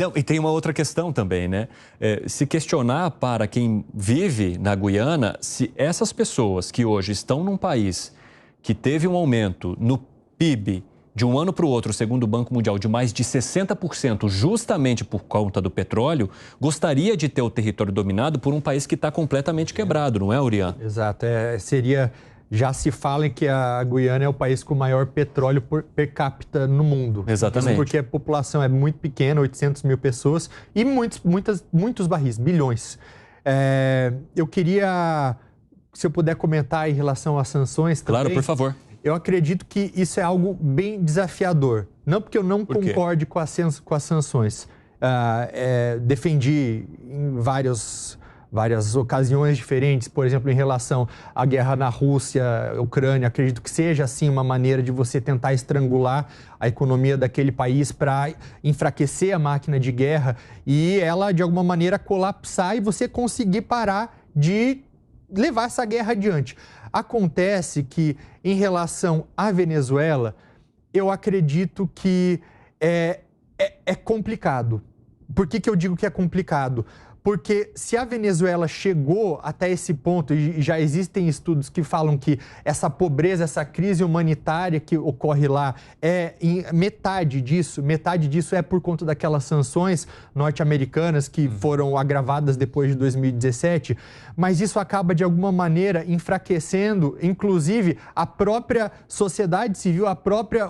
Não, e tem uma outra questão também, né? Se questionar para quem vive na Guiana se essas pessoas que hoje estão num país que teve um aumento no PIB de um ano para o outro, segundo o Banco Mundial, de mais de 60%, justamente por conta do petróleo, gostaria de ter o território dominado por um país que está completamente quebrado, não é, Aurian? Exato. Já se fala em que a Guiana é o país com o maior petróleo per capita no mundo. Exatamente. Porque a população é muito pequena, 800 mil pessoas, e muitos barris, bilhões. Eu queria, se eu puder comentar em relação às sanções também. Claro, por favor. Eu acredito que isso é algo bem desafiador. Não porque eu não concorde com as sanções. Defendi em várias ocasiões diferentes, por exemplo, em relação à guerra na Rússia, Ucrânia, acredito que seja, assim, uma maneira de você tentar estrangular a economia daquele país para enfraquecer a máquina de guerra e ela, de alguma maneira, colapsar e você conseguir parar de levar essa guerra adiante. Acontece que, em relação à Venezuela, eu acredito que é complicado. Por que eu digo que é complicado? Porque se a Venezuela chegou até esse ponto, e já existem estudos que falam que essa pobreza, essa crise humanitária que ocorre lá, metade disso é por conta daquelas sanções norte-americanas que foram agravadas depois de 2017, mas isso acaba de alguma maneira enfraquecendo, inclusive, a própria sociedade civil,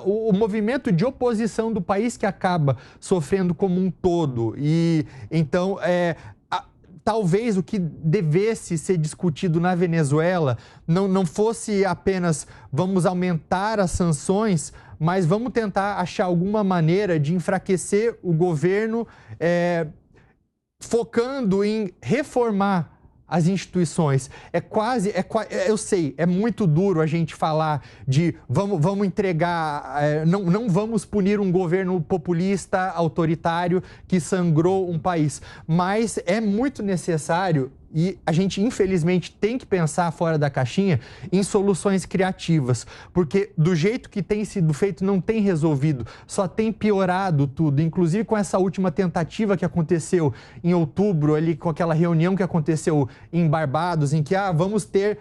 o movimento de oposição do país que acaba sofrendo como um todo. E então, talvez o que devesse ser discutido na Venezuela não fosse apenas vamos aumentar as sanções, mas vamos tentar achar alguma maneira de enfraquecer o governo, focando em reformar as instituições. Eu sei, é muito duro a gente falar de vamos entregar, não vamos punir um governo populista, autoritário, que sangrou um país, mas é muito necessário e a gente, infelizmente, tem que pensar fora da caixinha em soluções criativas, porque do jeito que tem sido feito não tem resolvido, só tem piorado tudo, inclusive com essa última tentativa que aconteceu em outubro, ali com aquela reunião que aconteceu em Barbados, em que vamos ter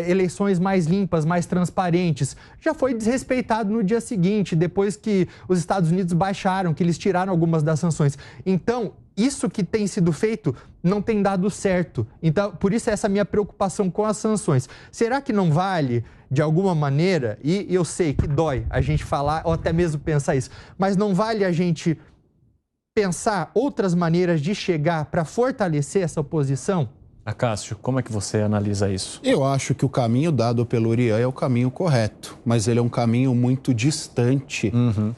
eleições mais limpas, mais transparentes. Já foi desrespeitado no dia seguinte, depois que os Estados Unidos baixaram, que eles tiraram algumas das sanções. Então, isso que tem sido feito não tem dado certo. Então, por isso essa minha preocupação com as sanções. Será que não vale, de alguma maneira, e eu sei que dói a gente falar ou até mesmo pensar isso, mas não vale a gente pensar outras maneiras de chegar para fortalecer essa oposição? Acácio, como é que você analisa isso? Eu acho que o caminho dado pelo Aurian é o caminho correto, mas ele é um caminho muito distante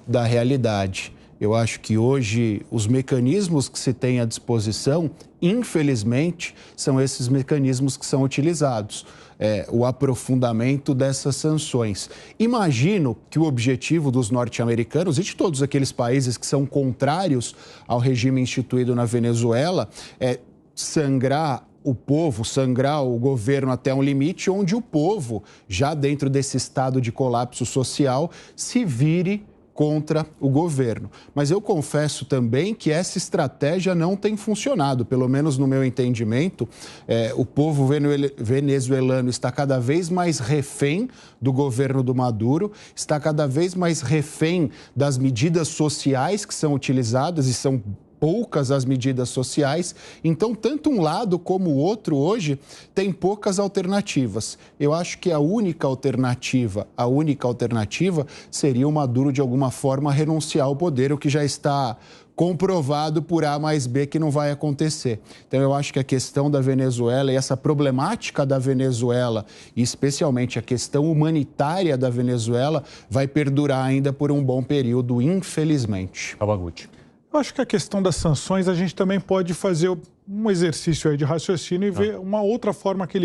da realidade. Eu acho que hoje os mecanismos que se tem à disposição, infelizmente, são esses mecanismos que são utilizados. O aprofundamento dessas sanções. Imagino que o objetivo dos norte-americanos e de todos aqueles países que são contrários ao regime instituído na Venezuela é sangrar o povo, sangrar o governo até um limite onde o povo, já dentro desse estado de colapso social, se vire contra o governo. Mas eu confesso também que essa estratégia não tem funcionado, pelo menos no meu entendimento. O povo venezuelano está cada vez mais refém do governo do Maduro, está cada vez mais refém das medidas sociais que são utilizadas e são poucas as medidas sociais, então tanto um lado como o outro hoje tem poucas alternativas. Eu acho que a única alternativa seria o Maduro de alguma forma renunciar ao poder, o que já está comprovado por A mais B que não vai acontecer. Então eu acho que a questão da Venezuela e essa problemática da Venezuela, e especialmente a questão humanitária da Venezuela, vai perdurar ainda por um bom período, infelizmente. Kawaguchi. Eu acho que a questão das sanções, a gente também pode fazer um exercício aí de raciocínio e ver uma outra forma que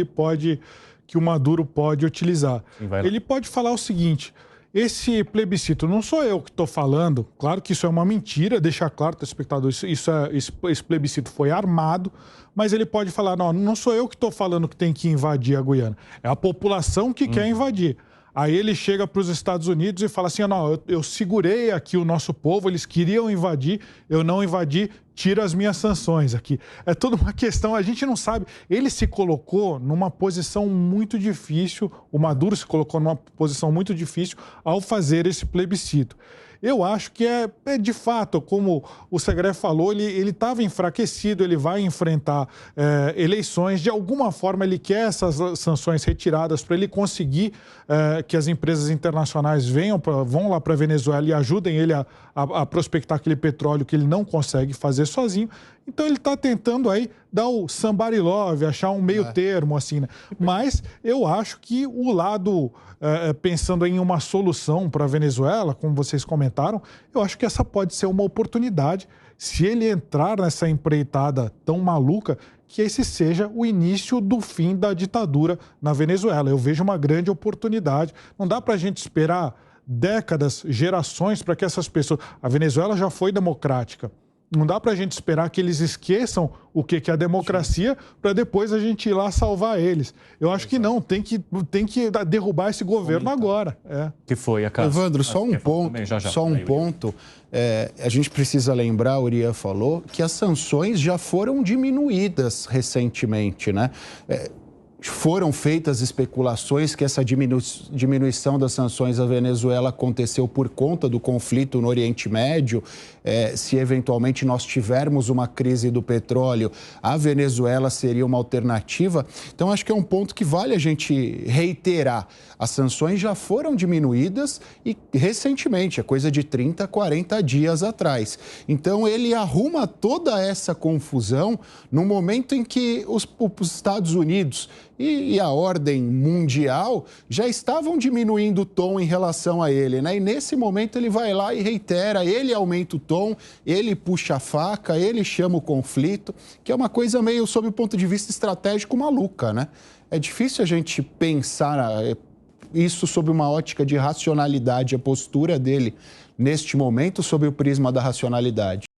o Maduro pode utilizar. Sim, ele pode falar o seguinte: esse plebiscito, não sou eu que estou falando, claro que isso é uma mentira, deixar claro, telespectador, esse plebiscito foi armado, mas ele pode falar, não sou eu que estou falando que tem que invadir a Guiana, é a população que quer invadir. Aí ele chega para os Estados Unidos e fala assim, não, eu segurei aqui o nosso povo, eles queriam invadir, eu não invadi, tira as minhas sanções aqui. É toda uma questão, a gente não sabe. Ele se colocou numa posição muito difícil, o Maduro se colocou numa posição muito difícil ao fazer esse plebiscito. Eu acho que é de fato, como o Segré falou, ele estava enfraquecido, ele vai enfrentar eleições, de alguma forma ele quer essas sanções retiradas para ele conseguir que as empresas internacionais vão lá para a Venezuela e ajudem ele a prospectar aquele petróleo que ele não consegue fazer sozinho. Então ele está tentando aí dar o somebody love, achar um meio termo, assim, né? Mas eu acho que o lado, pensando em uma solução para a Venezuela, como vocês comentaram, eu acho que essa pode ser uma oportunidade, se ele entrar nessa empreitada tão maluca, que esse seja o início do fim da ditadura na Venezuela. Eu vejo uma grande oportunidade. Não dá para a gente esperar décadas, gerações para que essas pessoas... A Venezuela já foi democrática. Não dá para a gente esperar que eles esqueçam o que é a democracia para depois a gente ir lá salvar eles. Eu acho que não, tem que derrubar esse governo agora. Que foi a casa. Evandro, só um ponto. A gente precisa lembrar, o Uriah falou, que as sanções já foram diminuídas recentemente, né? Foram feitas especulações que essa diminuição das sanções à Venezuela aconteceu por conta do conflito no Oriente Médio. Se eventualmente nós tivermos uma crise do petróleo, a Venezuela seria uma alternativa. Então, acho que é um ponto que vale a gente reiterar. As sanções já foram diminuídas e recentemente, é coisa de 30, 40 dias atrás. Então, ele arruma toda essa confusão no momento em que os Estados Unidos e a ordem mundial já estavam diminuindo o tom em relação a ele, né? E nesse momento ele vai lá e reitera, ele aumenta o tom, ele puxa a faca, ele chama o conflito, que é uma coisa meio, sob o ponto de vista estratégico, maluca, né? É difícil a gente pensar isso sob uma ótica de racionalidade, a postura dele neste momento sob o prisma da racionalidade.